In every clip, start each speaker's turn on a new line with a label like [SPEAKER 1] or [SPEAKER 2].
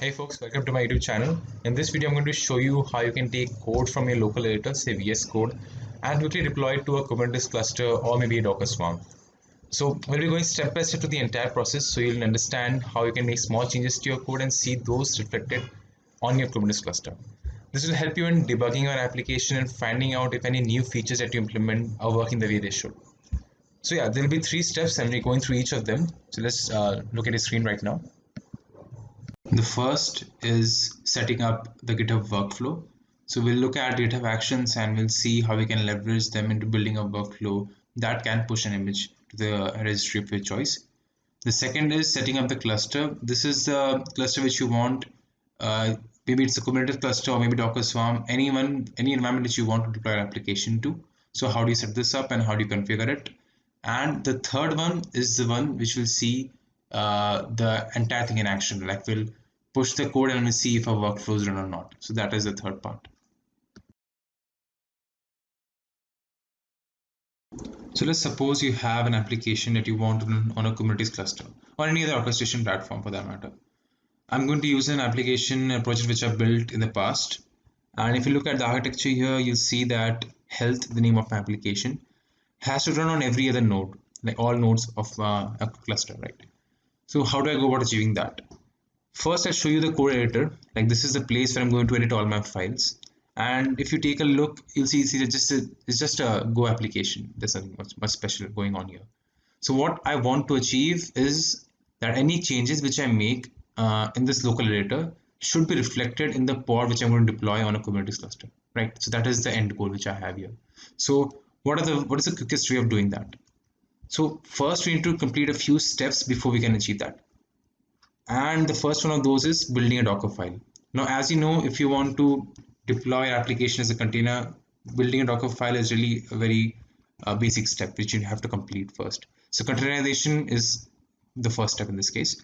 [SPEAKER 1] Hey folks, welcome to my YouTube channel. In this video, I'm going to show you how you can take code from your local editor, say VS Code, and quickly deploy it to a Kubernetes cluster or maybe a Docker Swarm. So we'll be going step by step to the entire process so you'll understand how you can make small changes to your code and see those reflected on your Kubernetes cluster. This will help you in debugging your application and finding out if any new features that you implement are working the way they should. So yeah, there'll be 3 steps and we're going through each of them. So let's look at your screen right now. The first is setting up the GitHub workflow. So we'll look at GitHub Actions and we'll see how we can leverage them into building a workflow that can push an image to the registry of your choice. The second is setting up the cluster. This is the cluster which you want. Maybe it's a Kubernetes cluster or maybe Docker Swarm, any environment that you want to deploy an application to. So how do you set this up and how do you configure it? And the third one is the one which will see the entire thing in action, like we'll push the code and we'll see if our workflows run or not. So that is the third part. So let's suppose you have an application that you want to run on a Kubernetes cluster or any other orchestration platform for that matter. I'm going to use an application, a project which I've built in the past. And if you look at the architecture here, you'll see that health, the name of my application, has to run on every other node, like all nodes of a cluster, right? So how do I go about achieving that? First, I'll show you the code editor. Like this is the place where I'm going to edit all my files. And if you take a look, you'll see it's just a Go application. There's nothing much special going on here. So what I want to achieve is that any changes which I make in this local editor should be reflected in the pod which I'm going to deploy on a Kubernetes cluster, right? So that is the end goal which I have here. So what is the quickest way of doing that? So first we need to complete a few steps before we can achieve that. And the first one of those is building a Docker file. Now, as you know, if you want to deploy your application as a container, building a Docker file is really a very basic step which you have to complete first. So containerization is the first step in this case.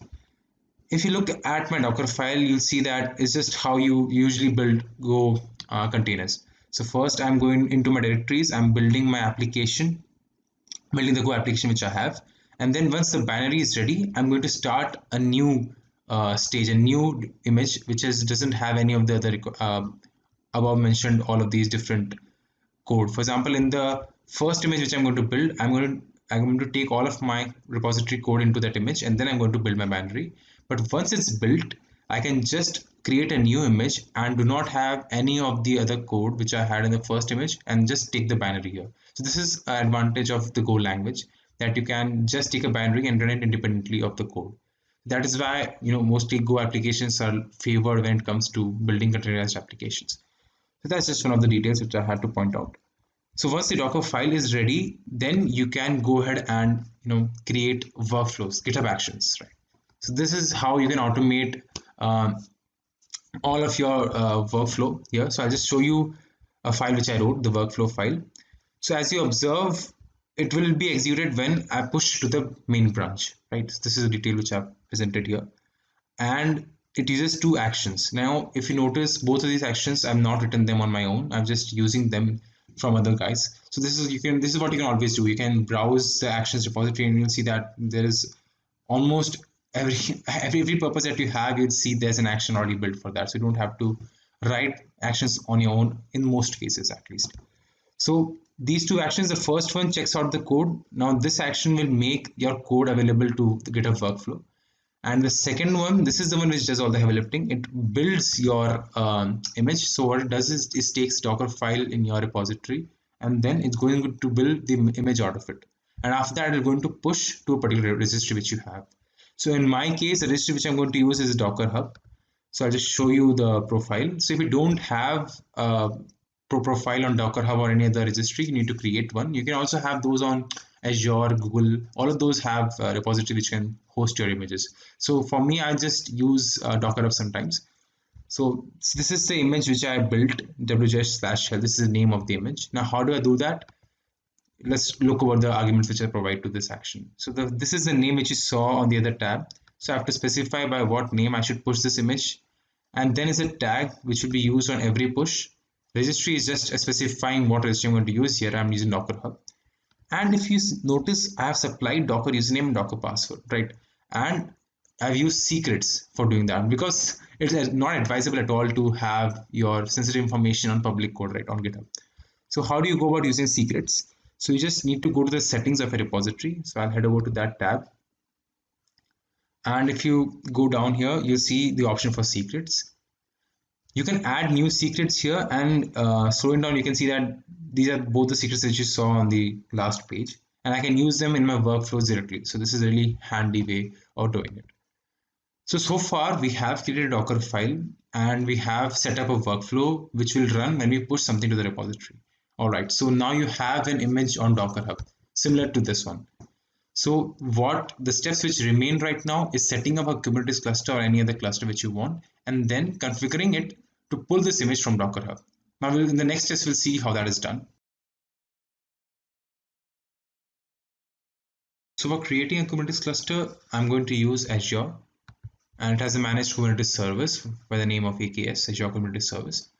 [SPEAKER 1] If you look at my Docker file, you'll see that it's just how you usually build Go containers. So first I'm going into my directories, I'm building my application, building the Go application which I have. And then once the binary is ready, I'm going to start a new stage, a new image, which doesn't have any of the other above mentioned all of these different code. For example, in the first image which I'm going to build, I'm going to take all of my repository code into that image, and then I'm going to build my binary. But once it's built, I can just create a new image and do not have any of the other code which I had in the first image and just take the binary here. So this is an advantage of the Go language, that you can just take a binary and run it independently of the code. That is why mostly Go applications are favored when it comes to building containerized applications. So that's just one of the details which I had to point out. So once the Docker file is ready, then you can go ahead and create workflows, GitHub Actions, right? So this is how you can automate all of your workflow here. So I'll just show you a file which I wrote, the workflow file. So as you observe, it will be executed when I push to the main branch, right? So this is a detail which I've presented here. And it uses 2 actions. Now, if you notice, both of these actions, I've not written them on my own. I'm just using them from other guys. So this is what you can always do. You can browse the actions repository and you'll see that there is almost every purpose that you have, you'll see there's an action already built for that. So you don't have to write actions on your own in most cases, at least. So these 2 actions, the first one checks out the code. Now this action will make your code available to the GitHub workflow. And the second one, this is the one which does all the heavy lifting. It builds your image. So what it does is it takes Docker file in your repository and then it's going to build the image out of it. And after that, it's going to push to a particular registry which you have. So in my case, the registry which I'm going to use is Docker Hub. So I'll just show you the profile. So if you don't have a profile on Docker Hub or any other registry, you need to create one. You can also have those on Azure, Google, all of those have a repository which can host your images. So for me, I just use Docker Hub sometimes. So this is the image which I built, wjs/health. This is the name of the image. Now, how do I do that? Let's look over the arguments which I provide to this action. So this is the name which you saw on the other tab. So I have to specify by what name I should push this image. And then is a tag which will be used on every push. Registry is just specifying what registry I'm going to use. Here I'm using Docker Hub. And if you notice, I have supplied Docker username and Docker password, right? And I've used secrets for doing that because it's not advisable at all to have your sensitive information on public code, right, on GitHub. So how do you go about using secrets? So you just need to go to the settings of a repository. So I'll head over to that tab. And if you go down here, you'll see the option for secrets. You can add new secrets here, and scrolling down, you can see that these are both the secrets that you saw on the last page, and I can use them in my workflows directly. So this is a really handy way of doing it. So far we have created a Docker file and we have set up a workflow which will run when we push something to the repository. All right, so now you have an image on Docker Hub similar to this one. So what the steps which remain right now is setting up a Kubernetes cluster or any other cluster which you want, and then configuring it to pull this image from Docker Hub. Now in the next steps, we'll see how that is done. So for creating a Kubernetes cluster, I'm going to use Azure, and it has a managed Kubernetes service by the name of AKS, Azure Kubernetes Service.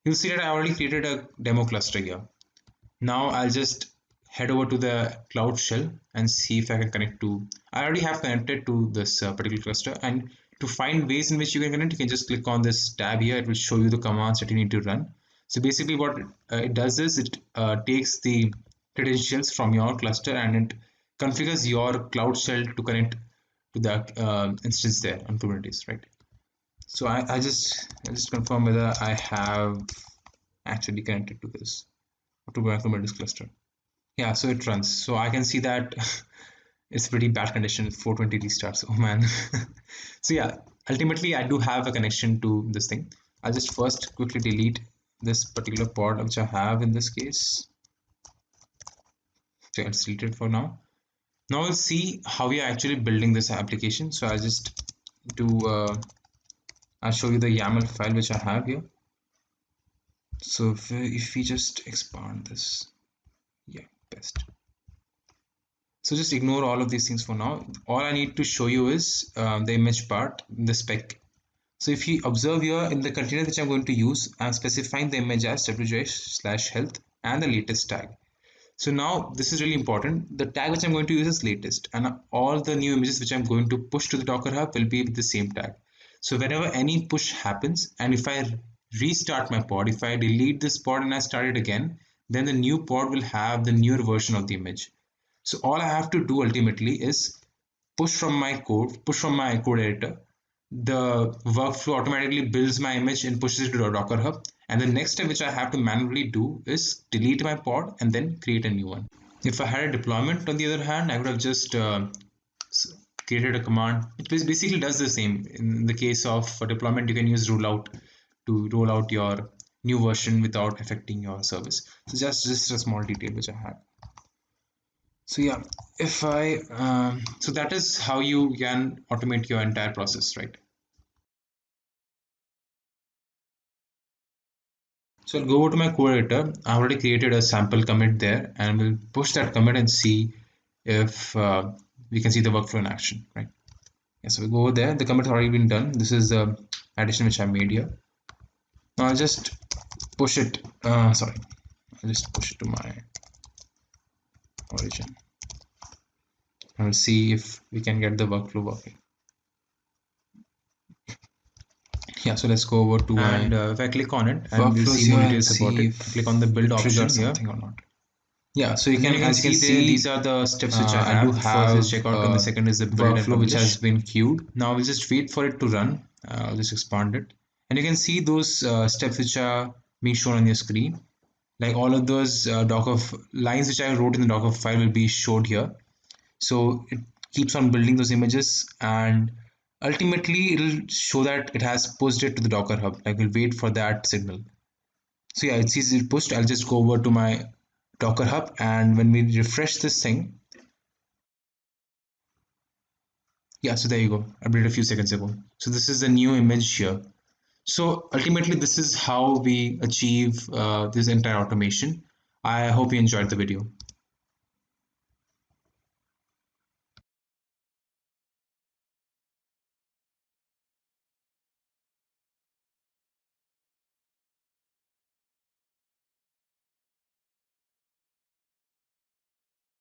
[SPEAKER 1] You'll see that I already created a demo cluster here. Now I'll just head over to the Cloud Shell and see if I can connect to, I already have connected to this particular cluster, and to find ways in which you can connect, you can just click on this tab here. It will show you the commands that you need to run. So basically what it does is it takes the credentials from your cluster and it configures your Cloud Shell to connect to the instance there on Kubernetes, right? So I just confirm whether I have actually connected to this, to my Kubernetes cluster. Yeah, so it runs. So I can see that it's pretty bad condition, 420 restarts. Oh man. So yeah, ultimately I do have a connection to this thing. I'll just first quickly delete this particular pod which I have in this case. So it's deleted for now. Now we'll see how we are actually building this application. So I'll just I'll show you the YAML file which I have here. So if we just expand this, yeah, best. So just ignore all of these things for now. All I need to show you is the image part, the spec. So if you observe here in the container which I'm going to use, I'm specifying the image as wj/health and the latest tag. So now this is really important. The tag which I'm going to use is latest, and all the new images which I'm going to push to the Docker Hub will be with the same tag. So whenever any push happens, and if I restart my pod, if I delete this pod and I start it again, then the new pod will have the newer version of the image. So all I have to do ultimately is push from my code editor. The workflow automatically builds my image and pushes it to the Docker Hub. And the next step which I have to manually do is delete my pod and then create a new one. If I had a deployment, on the other hand, I would have just created a command. It basically does the same. In the case of a deployment, you can use rollout to roll out your new version without affecting your service. So just a small detail which I have. So yeah, if I so that is how you can automate your entire process, right? So I'll go over to my code editor. I already created a sample commit there, and we'll push that commit and see if we can see the workflow in action, right? Yeah, so we go over there. The commit has already been done. This is the addition which I made here. Now I'll just push it. I'll just push it to my origin. And we'll see if we can get the workflow working. Yeah, so let's go over to and if I click on it and we'll see more details about it. Click on the build option here or not. Yeah, so you can, as you can see, these are the steps which I do have. First is checkout, and the second is the build workflow which has been queued. Now we'll just wait for it to run. I'll just expand it, and you can see those steps which are being shown on your screen. Like all of those Docker lines which I wrote in the Docker file will be showed here. So it keeps on building those images, and ultimately it'll show that it has pushed it to the Docker Hub. Like we'll wait for that signal. So yeah, it sees it pushed. I'll just go over to my Docker Hub, and when we refresh this thing, yeah, so there you go. I updated a few seconds ago. So this is the new image here. So ultimately, this is how we achieve this entire automation. I hope you enjoyed the video.